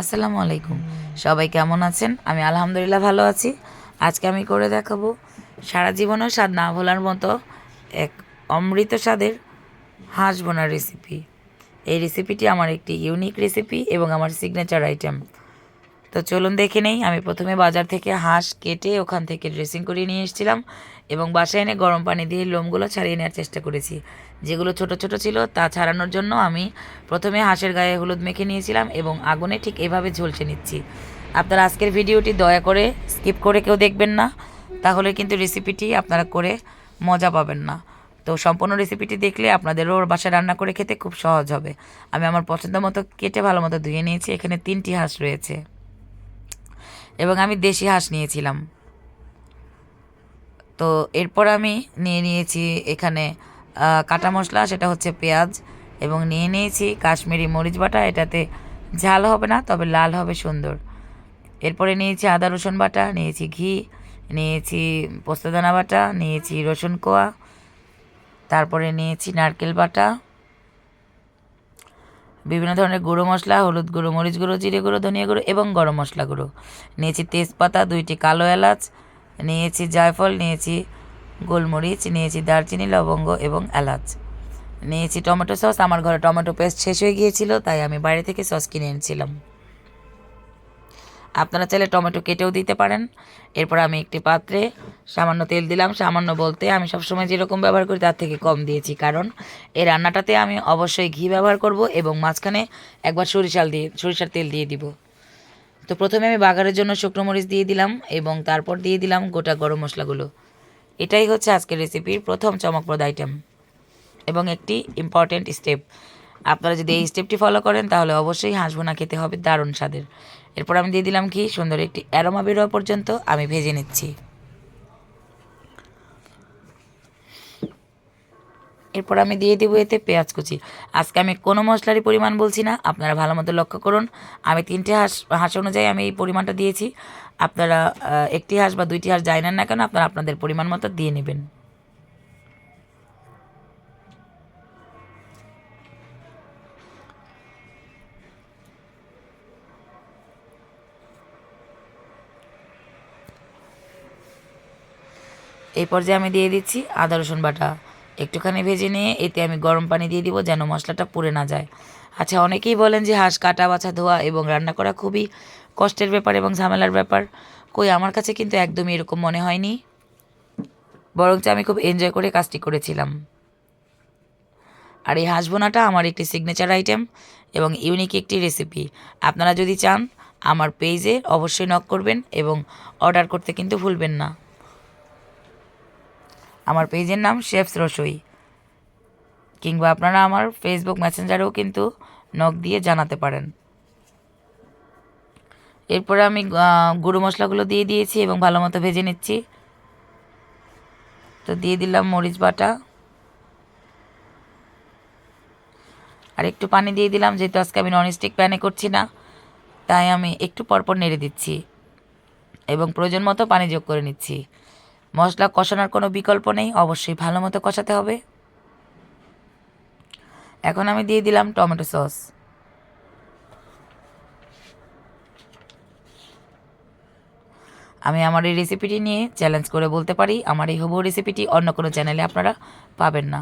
আসসালামু আলাইকুম। সবাই কেমন আছেন? আমি আলহামদুলিল্লাহ ভালো আছি। আজকে আমি করে দেখাবো সারা জীবনেও স্বাদ না ভোলার মতো এক অমৃত স্বাদের হাঁস বোনার রেসিপি। এই রেসিপিটি আমার একটি ইউনিক রেসিপি এবং আমার সিগনেচার আইটেম। তো চলুন দেখে নেই। আমি প্রথমে বাজার থেকে হাঁস কেটে ওখান থেকে ড্রেসিং করিয়ে নিয়ে এসেছিলাম এবং বাসায় এনে গরম পানি দিয়ে লোমগুলো ছাড়িয়ে নেওয়ার চেষ্টা করেছি। যেগুলো ছোট ছোট ছিল তা ছাড়ানোর জন্য আমি প্রথমে হাঁসের গায়ে হলুদ মেখে নিয়েছিলাম এবং আগুনে ঠিক এভাবে ঝলসে নিচ্ছি। আপনারা আজকের ভিডিওটি দয়া করে স্কিপ করে কেউ দেখবেন না, তাহলে কিন্তু রেসিপিটি আপনারা করে মজা পাবেন না। তো সম্পূর্ণ রেসিপিটি দেখলে আপনাদেরও বাসায় রান্না করে খেতে খুব সহজ হবে। আমি আমার পছন্দ মতো কেটে ভালো মতো ধুয়ে নিয়েছি। এখানে 3টি হাঁস রয়েছে এবং আমি দেশি হাঁস নিয়েছিলাম। তো এরপর আমি নিয়ে নিয়েছি এখানে কাটা মশলা, সেটা হচ্ছে পেঁয়াজ, এবং নিয়ে নিয়েছি কাশ্মীরি মরিচ বাটা। এটাতে ঝাল হবে না, তবে লাল হবে সুন্দর। এরপরে নিয়েছি আদা রসুন বাটা, নিয়েছি ঘি, নিয়েছি পোস্তদানা বাটা, নিয়েছি রসুন কোয়া, তারপরে নিয়েছি নারকেল বাটা, বিভিন্ন ধরনের গুঁড়ো মশলা, হলুদ গুঁড়ো, মরিচ গুঁড়ো, জিরে গুঁড়ো, ধনিয়া গুঁড়ো এবং গরম মশলা গুঁড়ো। নিয়েছি তেজপাতা, 2টি কালো এলাচ, নিয়েছি জায়ফল, নিয়েছি গোলমরিচ, নিয়েছি দারচিনি, লবঙ্গ এবং এলাচ। নিয়েছি টমেটো সস। আমার ঘরে টমেটো পেস্ট শেষ হয়ে গিয়েছিল, তাই আমি বাইরে থেকে সস কিনে এনেছিলাম। আপনারা চাইলে টমেটো কেটেও দিতে পারেন। এরপর আমি একটি পাত্রে সামান্য তেল দিলাম। সামান্য বলতে আমি সবসময় যেরকম ব্যবহার করি তার থেকে কম দিয়েছি, কারণ এই রান্নাটাতে আমি অবশ্যই ঘি ব্যবহার করব এবং মাঝখানে একবার সরিষার তেল দিয়ে দিব। তো প্রথমে আমি বাগারের জন্য শুকনো মরিচ দিয়ে দিলাম এবং তারপর দিয়ে দিলাম গোটা গরম মশলাগুলো। এটাই হচ্ছে আজকের রেসিপির প্রথম চমকপ্রদ আইটেম এবং একটি ইম্পর্ট্যান্ট স্টেপ। আপনারা যদি এই স্টেপটি ফলো করেন তাহলে অবশ্যই হাঁস ভুনা খেতে হবে দারুণ স্বাদের। এরপর আমি দিয়ে দিলাম ঘি। সুন্দর একটি অ্যারোমা বেরোয়া পর্যন্ত আমি ভেজে নিচ্ছি। এরপর আমি দিয়ে দেবো এতে পেঁয়াজ কুচি। আজকে আমি কোনো মশলারই পরিমাণ বলছি না, আপনারা ভালো মতো লক্ষ্য করুন। আমি 3টে হাঁস অনুযায়ী আমি এই পরিমাণটা দিয়েছি। আপনারা 1টি হাঁস বা 2টি হাঁস যাই নেন না কেন, আপনারা আপনাদের পরিমাণ মতো দিয়ে নেবেন। এই পর্যায়ে আমি দিয়ে দিচ্ছি আদা রসুন বাটা। একটুখানি ভেজে নিয়ে এতে আমি গরম পানি দিয়ে দিব যেন মশলাটা পুড়ে না যায়। আচ্ছা, অনেকেই বলেন যে হাঁস কাটা বাছা ধোয়া এবং রান্না করা খুবই কষ্টের ব্যাপার এবং ঝামেলার ব্যাপার। কই, আমার কাছে কিন্তু একদমই এরকম মনে হয়নি, বরঞ্চ আমি খুব এনজয় করে কাজটি করেছিলাম। আর এই হাঁস ভুনাটা আমার একটি সিগনেচার আইটেম এবং ইউনিক একটি রেসিপি। আপনারা যদি চান আমার পেজে অবশ্যই নক করবেন এবং অর্ডার করতে কিন্তু ভুলবেন না। আমার পেজের নাম শেফস রসুই, কিংবা আপনারা আমার ফেসবুক মেসেঞ্জারেও কিন্তু নক দিয়ে জানাতে পারেন। এরপরে আমি গুঁড়ো মশলাগুলো দিয়ে দিয়েছি এবং ভালো মতো ভেজে নিচ্ছি। তো দিয়ে দিলাম মরিচ বাটা আর একটু পানি দিয়ে দিলাম, যেহেতু আজকে আমি ননস্টিক প্যানে করছি না, তাই আমি একটু পরপর নেড়ে দিচ্ছি এবং প্রয়োজন মতো পানি যোগ করে নিচ্ছি। মশলা কষানোর কোনো বিকল্প নেই, অবশ্যই ভালো মতো কষাতে হবে। এখন আমি দিয়ে দিলাম টমেটো সস। আমি আমার এই রেসিপিটি নিয়ে চ্যালেঞ্জ করে বলতে পারি, আমার এই হুবহু রেসিপিটি অন্য কোনো চ্যানেলে আপনারা পাবেন না।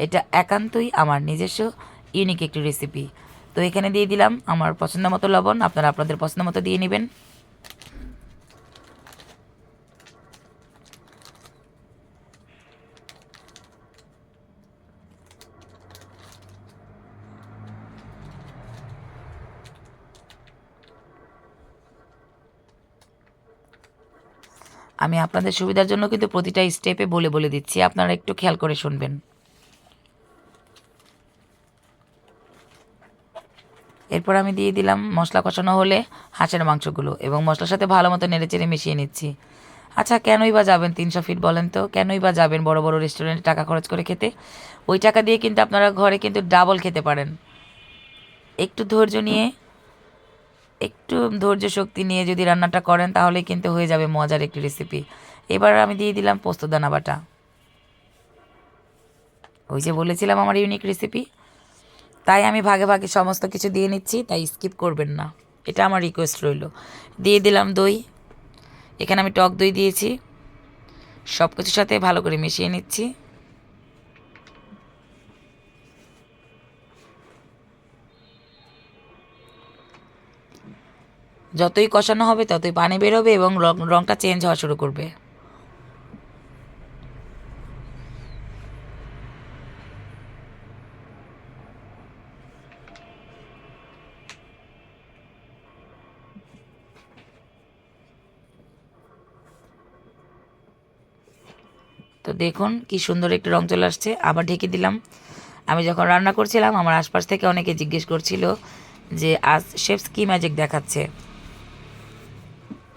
এটা একান্তই আমার নিজস্ব ইউনিক একটি রেসিপি। তো এখানে দিয়ে দিলাম আমার পছন্দ মতো লবণ, আপনারা আপনাদের পছন্দ মতো দিয়ে নেবেন। আমি আপনাদের সুবিধার জন্য কিন্তু প্রতিটা স্টেপে বলে বলে দিচ্ছি, আপনারা একটু খেয়াল করে শুনবেন। এরপর আমি দিয়ে দিলাম মশলা কষানো হলে হাঁসের মাংসগুলো এবং মশলার সাথে ভালো মতো নেড়েচেড়ে মিশিয়ে নিচ্ছি। আচ্ছা, কেনই বা যাবেন 300 ফিট বলেন তো? কেনই বা যাবেন বড় বড় রেস্টুরেন্টে টাকা খরচ করে খেতে? ওই টাকা দিয়ে কিন্তু আপনারা ঘরে কিন্তু ডাবল খেতে পারেন। একটু ধৈর্য নিয়ে, একটু ধৈর্য শক্তি নিয়ে যদি রান্নাটা করেন তাহলে কিন্তু হয়ে যাবে মজার একটি রেসিপি। এবার আমি দিয়ে দিলাম পোস্তদানা বাটা। ওই যে বলেছিলাম আমার ইউনিক রেসিপি, তাই আমি ভাগে ভাগে সমস্ত কিছু দিয়ে নিচ্ছি, তাই স্কিপ করবেন না। এটা আমার রিকোয়েস্ট রইল। দিয়ে দিলাম দই, এখানে আমি টক দই দিয়েছি। সব কিছুর সাথে ভালো করে মিশিয়ে নিচ্ছি। যতই কষানো হবে ততই পানি বেরোবে এবং রঙটা চেঞ্জ হওয়া শুরু করবে। তো দেখুন কি সুন্দর একটা রং চলে আসছে। আবার ঢেকে দিলাম। আমি যখন রান্না করছিলাম আমার আশপাশ থেকে অনেকে জিজ্ঞেস করছিল যে আজ শেফস কী ম্যাজিক দেখাচ্ছে।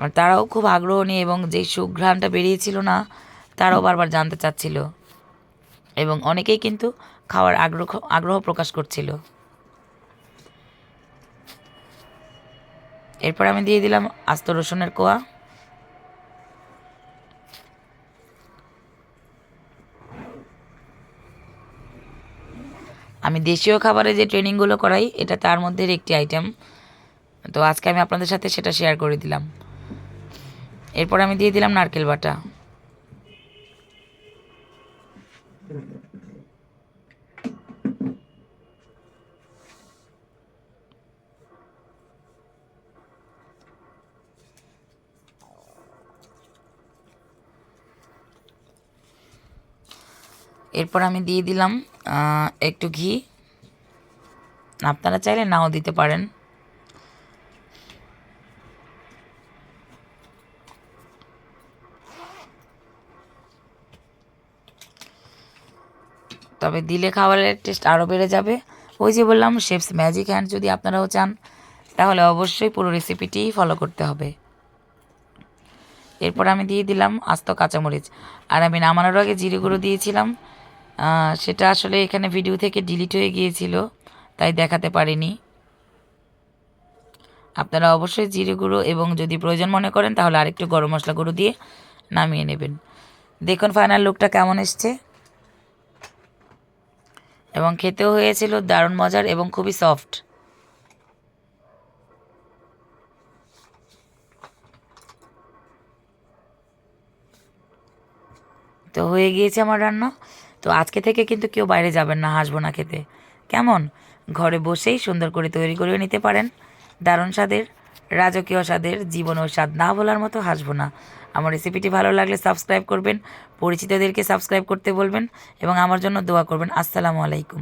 আর তারাও খুব আগ্রহ নিয়ে এবং যেই সুঘ্রাণটা বেরিয়েছিল না, তারাও বারবার জানতে চাচ্ছিল এবং অনেকেই কিন্তু খাওয়ার আগ্রহ প্রকাশ করছিল। এরপর আমি দিয়ে দিলাম আস্ত রসুনের কোয়া। আমি দেশীয় খাবারে যে ট্রেনিংগুলো করাই এটা তার মধ্যে একটি আইটেম, তো আজকে আমি আপনাদের সাথে সেটা শেয়ার করে দিলাম। এরপর আমি দিয়ে দিলাম নারকেল বাটা। এরপর আমি দিয়ে দিলাম একটু ঘি, আপনারা চাইলে নাও দিতে পারেন। তবে দিলে খাবারের টেস্ট আরও বেড়ে যাবে। ওই যে বললাম শেফস ম্যাজিক হ্যান্ড যদি আপনারাও চান তাহলে অবশ্যই পুরো রেসিপিটিই ফলো করতে হবে। এরপর আমি দিয়ে দিলাম আস্ত কাঁচামরিচ। আর আমি নামানোর আগে জিরে গুঁড়ো দিয়েছিলাম, সেটা আসলে এখানে ভিডিও থেকে ডিলিট হয়ে গিয়েছিল, তাই দেখাতে পারিনি। আপনারা অবশ্যই জিরে গুঁড়ো এবং যদি প্রয়োজন মনে করেন তাহলে আরেকটু গরম মশলা গুঁড়ো দিয়ে নামিয়ে নেবেন। দেখুন ফাইনাল লুকটা কেমন এসছে এবং খেতেও হয়েছিল দারুণ মজার এবং খুবই সফট। তো হয়ে গিয়েছে আমার রান্না। তো আজকে থেকে কিন্তু কেউ বাইরে যাবেন না হাঁস ভুনা খেতে, কেমন? ঘরে বসেই সুন্দর করে তৈরি করে নিতে পারেন দারুণ স্বাদের, রাজকীয় স্বাদের, জীবন ও স্বাদ না বলার মতো হাঁস ভুনা। আমার রেসিপিটি ভালো লাগলে সাবস্ক্রাইব করবেন, পরিচিতদেরকে সাবস্ক্রাইব করতে বলবেন এবং আমার জন্য দোয়া করবেন। আসসালামু আলাইকুম।